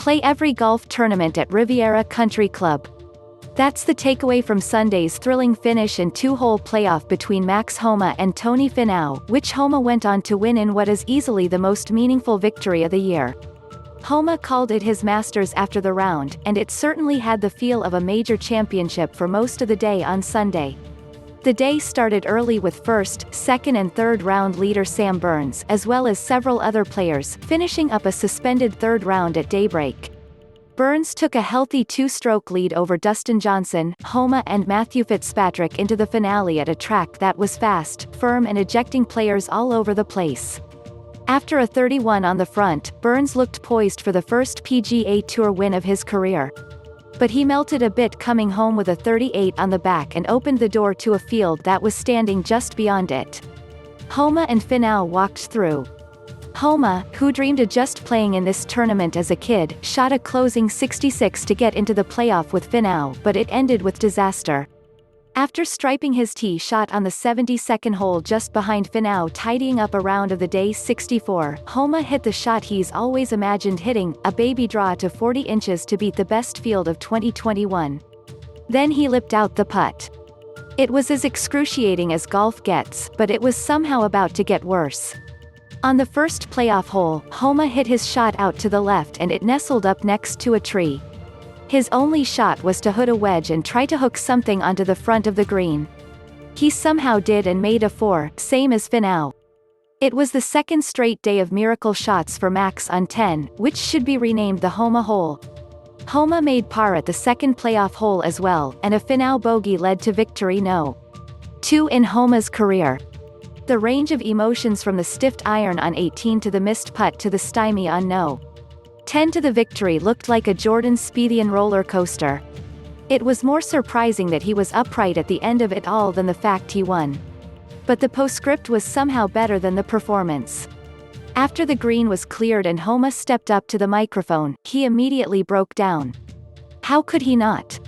Play every golf tournament at Riviera Country Club. That's the takeaway from Sunday's thrilling finish and two-hole playoff between Max Homa and Tony Finau, which Homa went on to win in what is easily the most meaningful victory of the year. Homa called it his Masters after the round, and it certainly had the feel of a major championship for most of the day on Sunday. The day started early with first, second and third round leader Sam Burns, as well as several other players, finishing up a suspended third round at daybreak. Burns took a healthy two-stroke lead over Dustin Johnson, Homa and Matthew Fitzpatrick into the finale at a track that was fast, firm and ejecting players all over the place. After a 31 on the front, Burns looked poised for the first PGA Tour win of his career. But he melted a bit coming home with a 38 on the back and opened the door to a field that was standing just beyond it. Homa and Finau walked through. Homa, who dreamed of just playing in this tournament as a kid, shot a closing 66 to get into the playoff with Finau, but it ended with disaster. After striping his tee shot on the 72nd hole just behind Finau tidying up a round of the day 64, Homa hit the shot he's always imagined hitting, a baby draw to 40 inches to beat the best field of 2021. Then he lipped out the putt. It was as excruciating as golf gets, but it was somehow about to get worse. On the first playoff hole, Homa hit his shot out to the left and it nestled up next to a tree. His only shot was to hit a wedge and try to hook something onto the front of the green. He somehow did and made a 4, same as Finau. It was the second straight day of miracle shots for Max on 10, which should be renamed the Homa Hole. Homa made par at the second playoff hole as well, and a Finau bogey led to victory No. 2 in Homa's career. The range of emotions from the stiffed iron on 18 to the missed putt to the stymie on No. 10 to the victory looked like a Jordan Spiethian roller coaster. It was more surprising that he was upright at the end of it all than the fact he won. But the postscript was somehow better than the performance. After the green was cleared and Homa stepped up to the microphone, he immediately broke down. How could he not?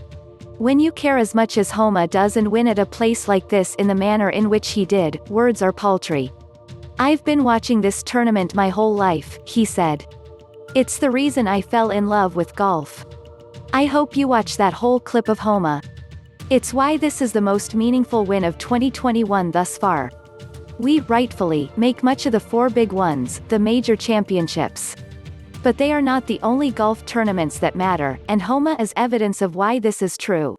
When you care as much as Homa does and win at a place like this in the manner in which he did, words are paltry. I've been watching this tournament my whole life, he said. It's the reason I fell in love with golf. I hope you watch that whole clip of Homa. It's why this is the most meaningful win of 2021 thus far. We, rightfully, make much of the 4 big ones, the major championships. But they are not the only golf tournaments that matter, and Homa is evidence of why this is true.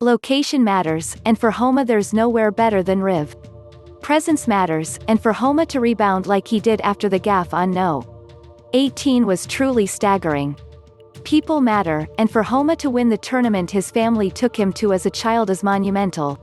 Location matters, and for Homa there's nowhere better than Riv. Presence matters, and for Homa to rebound like he did after the gaffe on No. 18 was truly staggering. People matter, and for Homa to win the tournament his family took him to as a child is monumental.